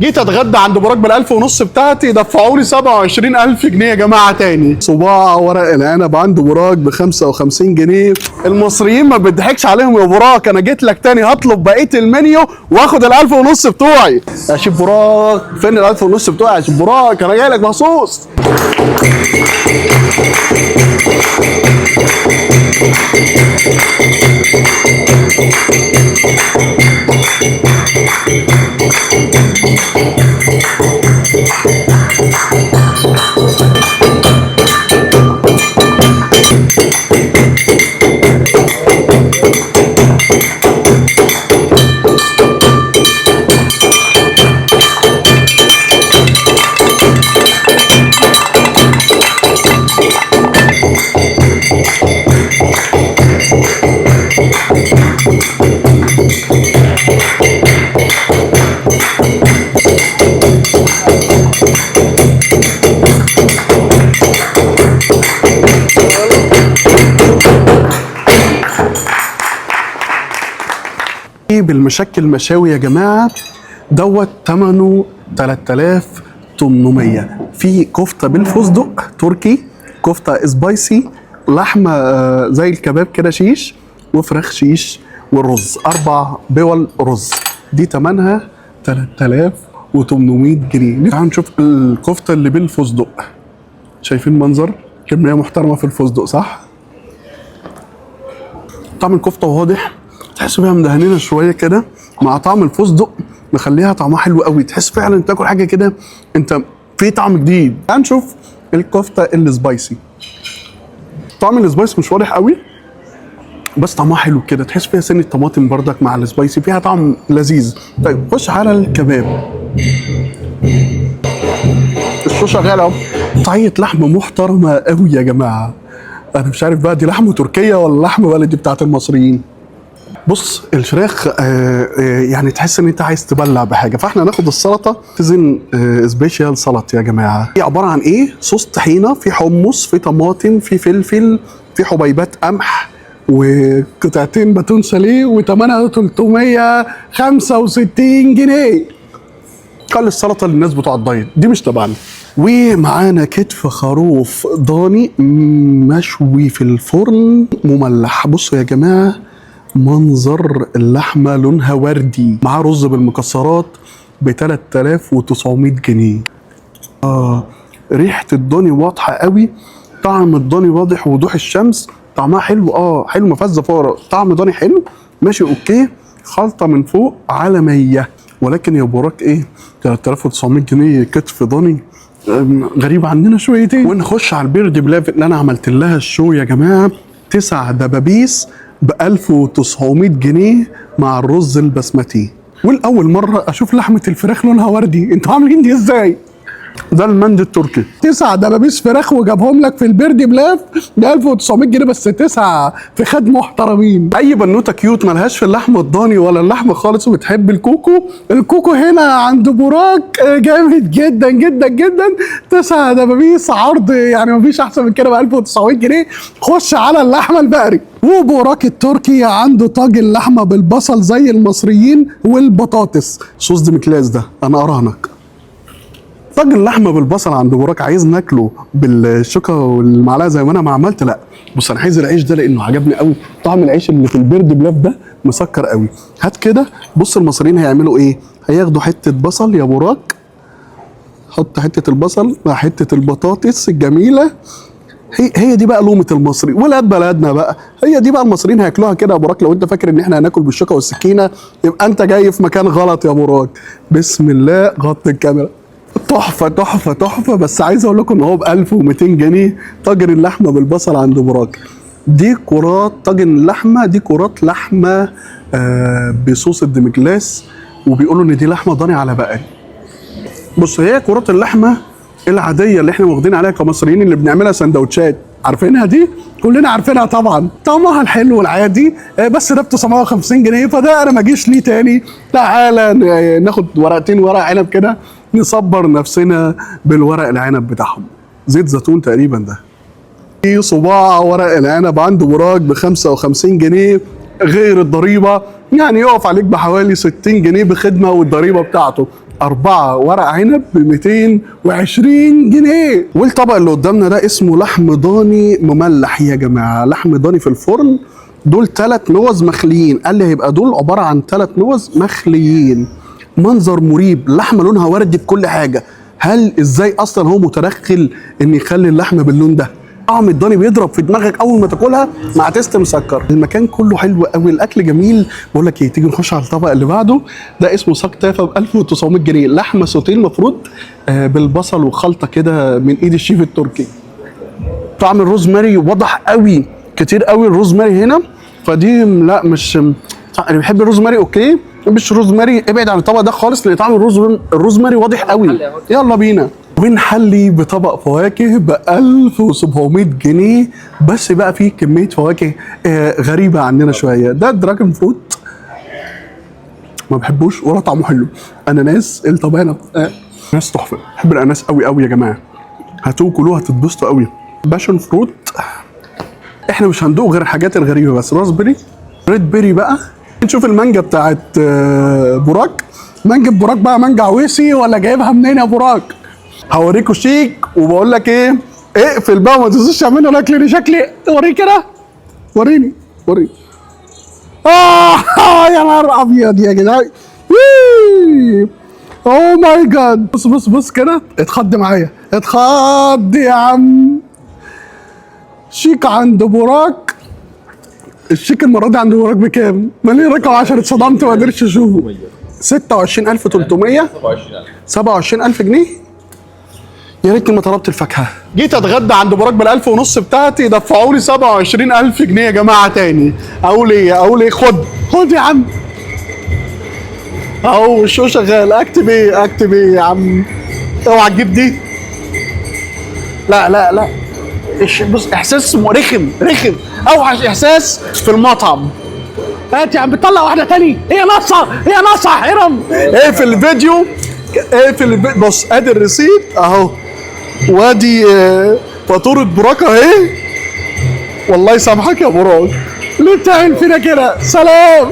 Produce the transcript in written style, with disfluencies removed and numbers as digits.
جيت اتغدى عند براك بالألف ونص بتاعتي، دفعوا لي 27,000 جنيه يا جماعه تاني. صباع ورق العنب عند براك ب 55 جنيه. المصريين ما بيضحكش عليهم يا براك، انا جيت لك تاني هطلب بقيه المنيو واخد الألف ونص بتوعي. يا شيف براك فين الألف ونص بتوعي يا شيف براك؟ انا جاي لك مخصوص. بالمشكل مشاوي يا جماعه دوت ثمنه 3800. في كفته بالفستق تركي، كفته سبايسي، لحمه زي الكباب كده شيش، وفراخ شيش، والرز 4 بول رز. دي ثمنها 3800 جنيه. تعالوا نشوف الكفته اللي بالفستق. شايفين منظر كميه محترمه في الفستق صح؟ طعم الكفته واضح، تحس بيها مدهنينه شويه كده مع طعم الفستق مخليها طعمها حلو قوي. تحس فعلا تاكل حاجه كده انت في طعم جديد. هنشوف الكفته السبايسي. طعم السبايسي مش واضح قوي بس طعمها حلو كده، تحس فيها سنه طماطم بردك مع السبايسي، فيها طعم لذيذ. طيب خش على الكباب. الشو شغال اهو. قطعيه لحمه محترمه قوي يا جماعه. انا مش عارف بقى دي لحمه تركيه ولا لحمه بلدي بتاعت المصريين. بص الفراخ يعني تحس ان انت عايز تبلع بحاجه، فاحنا هناخد السلطه تزن سبيشال سلطه يا جماعه. هي عباره عن ايه؟ صوص طحينه، في حمص، في طماطم، في فلفل، في حبيبات قمح، وقطعتين باتون ساليه، وثمنها 365 جنيه. قال السلطه للناس بتوع الدايت دي مش تبعنا. ومعانا كتف خروف ضاني مشوي في الفرن مملح. بصوا يا جماعه منظر اللحمه لونها وردي، معاه رز بالمكسرات ب 3900 جنيه. ريحه الضاني واضحه قوي، طعم الضاني واضح وضوح الشمس، طعمها حلو. حلو ما فيهاش زفاره، طعم ضاني حلو ماشي اوكي. خلطه من فوق على 100. ولكن يا براك ايه 3900 جنيه كتف ضاني؟ غريب عننا شويتين. ونخش على البيرد بلاف اللي انا عملت لها الشو يا جماعه. 9 دبابيس ب 1900 جنيه مع الرز البسمتي. والاول مره اشوف لحمه الفراخ لونها وردي. انتوا عاملين دي ازاي؟ ده المندي التركي 9 دبابيس فراخ وجابهم لك في البيردي بلاف ب 1900 جنيه بس. 9 في خد محترمين. اي بنوته كيوت ملهاش في اللحمه الضاني ولا اللحمه خالص وبتحب الكوكو، الكوكو هنا عند براك جامد جدا جدا جدا. 9 دبابيس عرض يعني مفيش احسن من كده ب 1900 جنيه. خش على اللحمه البقري. وبراك التركي عنده طاجن لحمه بالبصل زي المصريين والبطاطس. صوص ديمكلاس ده انا اراهنك. طاجن لحمه بالبصل عند براك عايز ناكله بالشوكه والمعلقه زي ما انا ما عملت؟ لا بص انا عايز العيش ده لانه عجبني قوي. طعم العيش اللي في البيرد بلاف ده مسكر قوي. هات كده. بص المصريين هيعملوا ايه؟ هياخدوا حته بصل يا براك، حط حته البصل مع حته البطاطس الجميله. هي دي بقى لومه المصري ولاد بلدنا بقى. هي دي بقى المصريين هياكلوها كده يا براك. لو انت فاكر ان احنا هناكل بالشوكه والسكينه يبقى انت جاي في مكان غلط يا براك. بسم الله غطي الكاميرا. تحفه تحفه تحفه. بس عايز اقول لكم ان هو ب 1200 جنيه طاجن اللحمه بالبصل عند براك. دي كرات طاجن اللحمه، دي كرات لحمه بصوص الدمجلاس، وبيقولوا ان دي لحمه ضاني على بقري. بص هي كرات اللحمه العاديه اللي احنا واخدين عليها كمصريين اللي بنعملها سندوتشات، عارفينها دي؟ كلنا عارفينها طبعا. طعمها الحلو العادي بس ده ب 950 جنيه. فده انا ما اجيش ليه تاني. تعالى ناخد ورقتين ورق عنب كده نصبر نفسنا بالورق العنب بتاعهم. زيت زيتون تقريبا ده. في صباع ورق العنب عند براك ب 55 جنيه. غير الضريبه، يعني يقف عليك بحوالي 60 جنيه بخدمه والضريبه بتاعته. 4 ورق عنب ب 220 جنيه. والطبق اللي قدامنا ده اسمه لحم ضاني مملح يا جماعه، لحم ضاني في الفرن. دول 3 موز مخليين، قال لي هيبقى دول عباره عن 3 موز مخليين. منظر مريب، لحمه لونها وردي بكل حاجه. هل ازاي اصلا هو متدخل ان يخلي اللحمه باللون ده؟ طعم الضاني بيضرب في دماغك اول ما تاكلها مع تيست مسكر. المكان كله حلو قوي، الاكل جميل. بقول لك ايه، تيجي نخش على الطبق اللي بعده. ده اسمه صاج تافه ب 1900 جنيه، لحمه سوتيه المفروض بالبصل وخلطه كده من ايد الشيف التركي. طعم الروزماري واضح قوي، كتير قوي الروزماري هنا. فدي لا مش اللي بيحب الروزماري اوكي، مش روزماري ابعد عن الطبق ده خالص، لان طعم الروزماري واضح قوي. يلا بينا. ونحلي بطبق فواكه ب 1700 جنيه، بس بقى فيه كميه فواكه غريبه عننا شويه. ده دراجون فروت ما بحبوش ولا طعمه حلو. اناناس الطبانه ناس تحفه، بحب الاناناس قوي قوي يا جماعه، هاتوه كلوه هتتبسطوا قوي. باشون فروت احنا مش هندوق غير الحاجات الغريبه بس. راسبري، ريد بيري بقى. نشوف المانجا بتاعت براك. مانجا براك بقى مانجا عويسي ولا جايبها منين يا براك؟ هوريكوا شيك، وبقول لك ايه، اقفل بقى وما تنسوش تعملوا الاكل اللي شكلي. وريني كده، وريني. يا نهار ابيض يا جدعان. اوه ماي جاد. بص كده، اتخض معايا، اتخض يا عم. شيك عند براك. الشيك المره دي عند براك بكام؟ مالي رقم 10 اتصدمت ما قدرتش اشوفه. 26300 27000 جنيه. يا ريتني ما طلبت الفاكهه. جيت اتغدى عند براك بال1000 ونص بتاعتي، دفعوا لي 27000 جنيه يا جماعه تاني. اقول ايه؟ خد يا عم. اهو الشو شغال. اكتب ايه يا عم؟ اوعى تجيب دي. لا بص، احساس رخم اوحش احساس في المطعم. هات يا عم، بتطلع واحده تاني. هي ناقصه حرام. اقفل الفيديو. بص ادي الريسيت اهو، وادي فاتوره براك اهي. والله يسامحك يا براك، ليه بتعمل فينا كده؟ سلام.